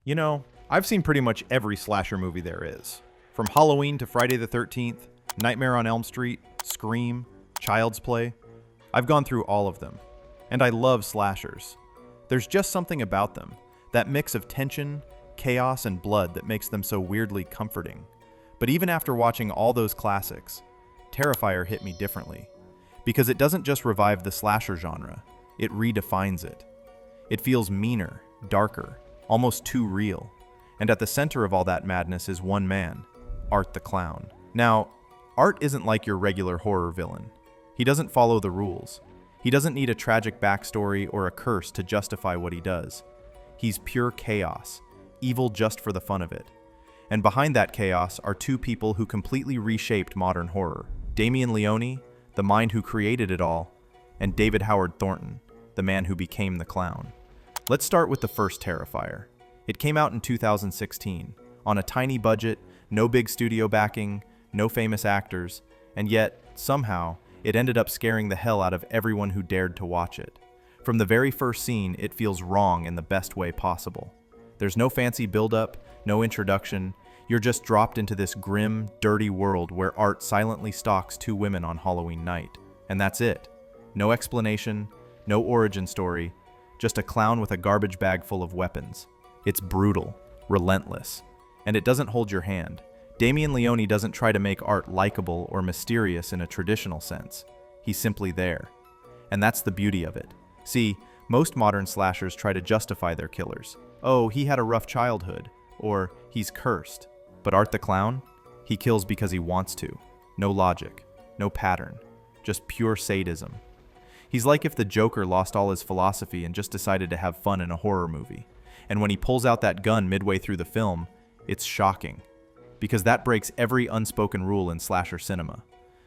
You know, I've seen pretty much every slasher movie there is. From Halloween to Friday the 13th, Nightmare on Elm Street, Scream, Child's Play. I've gone through all of them. And I love slashers. There's just something about them, that mix of tension, chaos, and blood that makes them so weirdly comforting. But even after watching all those classics, Terrifier hit me differently. Because it doesn't just revive the slasher genre, it redefines it. It feels meaner, darker, almost too real. And at the center of all that madness is one man, Art the Clown. Now, Art isn't like your regular horror villain. He doesn't follow the rules. He doesn't need a tragic backstory or a curse to justify what he does. He's pure chaos, evil just for the fun of it. And behind that chaos are two people who completely reshaped modern horror. Damien Leone, the mind who created it all, and David Howard Thornton, the man who became the clown. Let's start with the first Terrifier. It came out in 2016, on a tiny budget, no big studio backing, no famous actors, and yet, somehow, it ended up scaring the hell out of everyone who dared to watch it. From the very first scene, it feels wrong in the best way possible. There's no fancy build-up, no introduction. You're just dropped into this grim, dirty world where Art silently stalks two women on Halloween night. And that's it. No explanation, no origin story, just a clown with a garbage bag full of weapons. It's brutal, relentless, and it doesn't hold your hand. Damien Leone doesn't try to make Art likable or mysterious in a traditional sense. He's simply there. And that's the beauty of it. See, most modern slashers try to justify their killers. Oh, he had a rough childhood, or he's cursed. But Art the Clown? He kills because he wants to. No logic, no pattern, just pure sadism. He's like if the Joker lost all his philosophy and just decided to have fun in a horror movie. And when he pulls out that gun midway through the film, it's shocking. Because that breaks every unspoken rule in slasher cinema.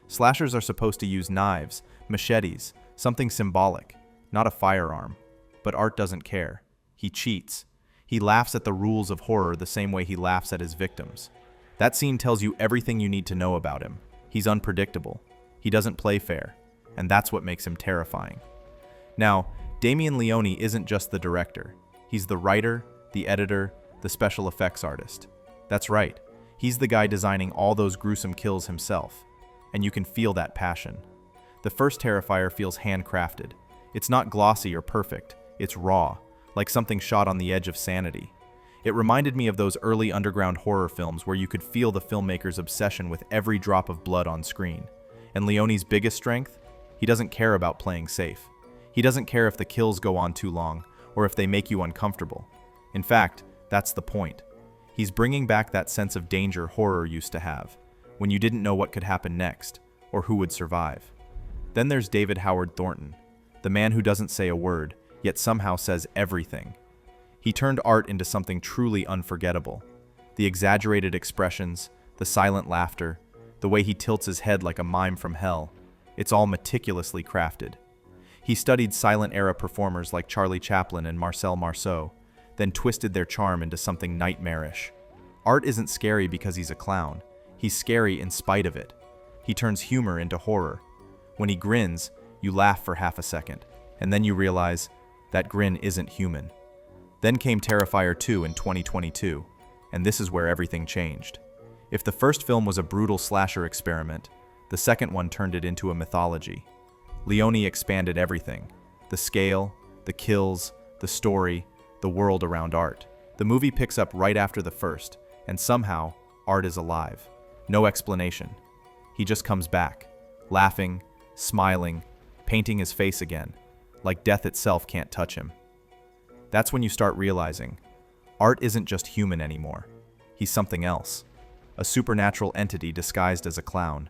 Slashers are supposed to use knives, machetes, something symbolic, not a firearm. But Art doesn't care. He cheats. He laughs at the rules of horror the same way he laughs at his victims. That scene tells you everything you need to know about him. He's unpredictable. He doesn't play fair. And that's what makes him terrifying. Now, Damien Leone isn't just the director. He's the writer, the editor, the special effects artist. That's right. He's the guy designing all those gruesome kills himself. And you can feel that passion. The first Terrifier feels handcrafted. It's not glossy or perfect. It's raw, like something shot on the edge of sanity. It reminded me of those early underground horror films where you could feel the filmmaker's obsession with every drop of blood on screen. And Leone's biggest strength? He doesn't care about playing safe. He doesn't care if the kills go on too long or if they make you uncomfortable. In fact, that's the point. He's bringing back that sense of danger horror used to have, when you didn't know what could happen next, or who would survive. Then there's David Howard Thornton, the man who doesn't say a word, yet somehow says everything. He turned Art into something truly unforgettable. The exaggerated expressions, the silent laughter, the way he tilts his head like a mime from hell, it's all meticulously crafted. He studied silent-era performers like Charlie Chaplin and Marcel Marceau, then twisted their charm into something nightmarish. Art isn't scary because he's a clown. He's scary in spite of it. He turns humor into horror. When he grins, you laugh for half a second, and then you realize that grin isn't human. Then came Terrifier 2 in 2022, and this is where everything changed. If the first film was a brutal slasher experiment, the second one turned it into a mythology. Leone expanded everything: the scale, the kills, the story, the world around Art. The movie picks up right after the first, and somehow, Art is alive. No explanation. He just comes back, laughing, smiling, painting his face again, like death itself can't touch him. That's when you start realizing, Art isn't just human anymore. He's something else. A supernatural entity disguised as a clown.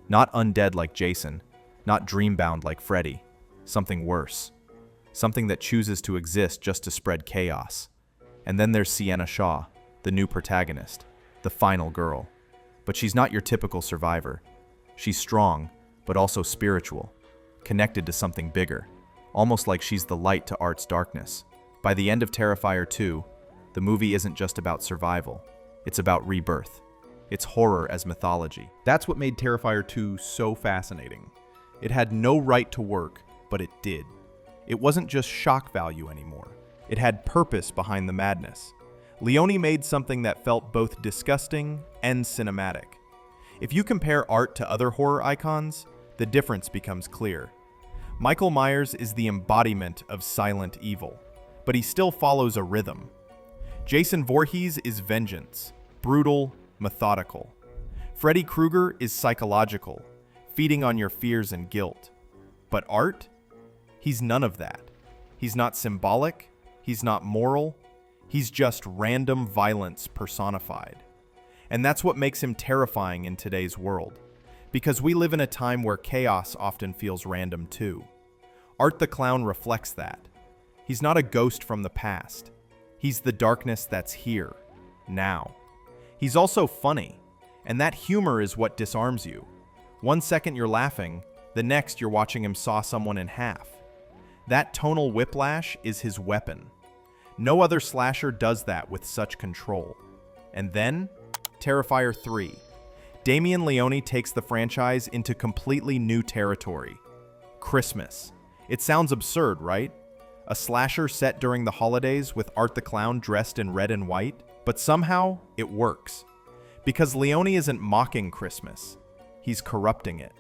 Not undead like Jason, not dreambound like Freddy. Something worse. Something that chooses to exist just to spread chaos. And then there's Sienna Shaw, the new protagonist, the final girl. But she's not your typical survivor. She's strong, but also spiritual, connected to something bigger, almost like she's the light to Art's darkness. By the end of Terrifier 2, the movie isn't just about survival, it's about rebirth. It's horror as mythology. That's what made Terrifier 2 so fascinating. It had no right to work, but it did. It wasn't just shock value anymore. It had purpose behind the madness. Leone made something that felt both disgusting and cinematic. If you compare Art to other horror icons, the difference becomes clear. Michael Myers is the embodiment of silent evil, but he still follows a rhythm. Jason Voorhees is vengeance, brutal, methodical. Freddy Krueger is psychological, feeding on your fears and guilt. But Art? He's none of that. He's not symbolic, he's not moral, he's just random violence personified. And that's what makes him terrifying in today's world, because we live in a time where chaos often feels random too. Art the Clown reflects that. He's not a ghost from the past. He's the darkness that's here, now. He's also funny, and that humor is what disarms you. One second you're laughing, the next you're watching him saw someone in half. That tonal whiplash is his weapon. No other slasher does that with such control. And then, Terrifier 3. Damien Leone takes the franchise into completely new territory. Christmas. It sounds absurd, right? A slasher set during the holidays with Art the Clown dressed in red and white, but somehow it works. Because Leone isn't mocking Christmas, he's corrupting it.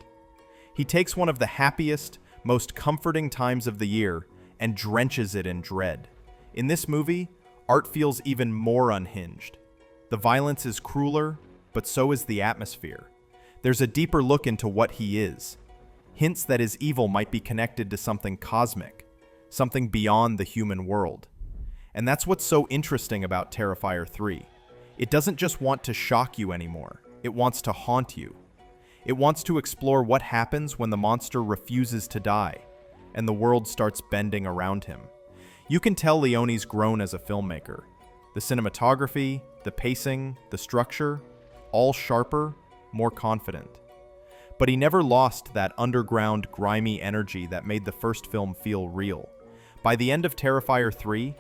He takes one of the happiest, most comforting times of the year and drenches it in dread. In this movie, Art feels even more unhinged. The violence is crueler, but so is the atmosphere. There's a deeper look into what he is. Hints that his evil might be connected to something cosmic, something beyond the human world. And that's what's so interesting about Terrifier 3. It doesn't just want to shock you anymore, it wants to haunt you. It wants to explore what happens when the monster refuses to die, and the world starts bending around him. You can tell Leone's grown as a filmmaker. The cinematography, the pacing, the structure, all sharper, more confident. But he never lost that underground, grimy energy that made the first film feel real. By the end of Terrifier 3,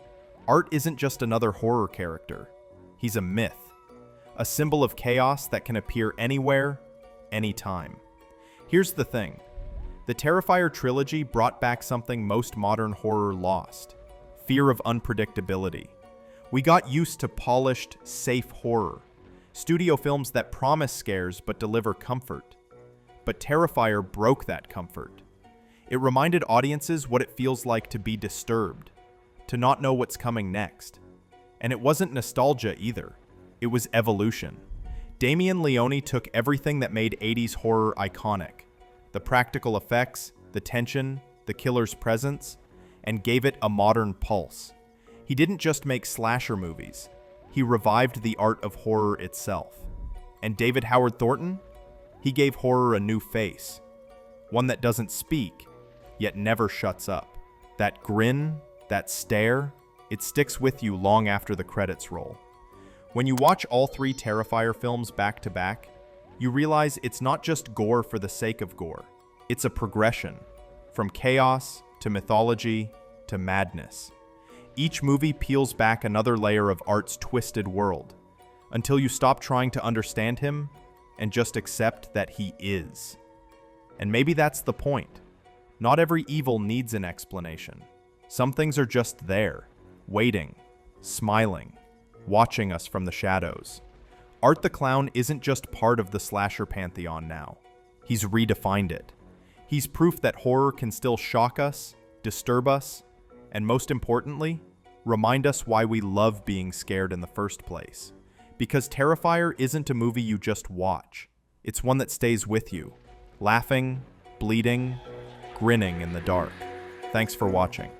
Art isn't just another horror character. He's a myth, a symbol of chaos that can appear anywhere, anytime. Here's the thing. The Terrifier trilogy brought back something most modern horror lost: fear of unpredictability. We got used to polished, safe horror, studio films that promise scares but deliver comfort. But Terrifier broke that comfort. It reminded audiences what it feels like to be disturbed, to not know what's coming next. And it wasn't nostalgia either. It was evolution. Damien Leone took everything that made 80s horror iconic, the practical effects, the tension, the killer's presence, and gave it a modern pulse. He didn't just make slasher movies. He revived the art of horror itself. And David Howard Thornton? He gave horror a new face. One that doesn't speak, yet never shuts up. That grin, that stare, it sticks with you long after the credits roll. When you watch all three Terrifier films back to back, you realize it's not just gore for the sake of gore. It's a progression, from chaos to mythology to madness. Each movie peels back another layer of Art's twisted world, until you stop trying to understand him and just accept that he is. And maybe that's the point. Not every evil needs an explanation. Some things are just there, waiting, smiling, watching us from the shadows. Art the Clown isn't just part of the slasher pantheon now. He's redefined it. He's proof that horror can still shock us, disturb us, and most importantly, remind us why we love being scared in the first place. Because Terrifier isn't a movie you just watch. It's one that stays with you, laughing, bleeding, grinning in the dark. Thanks for watching.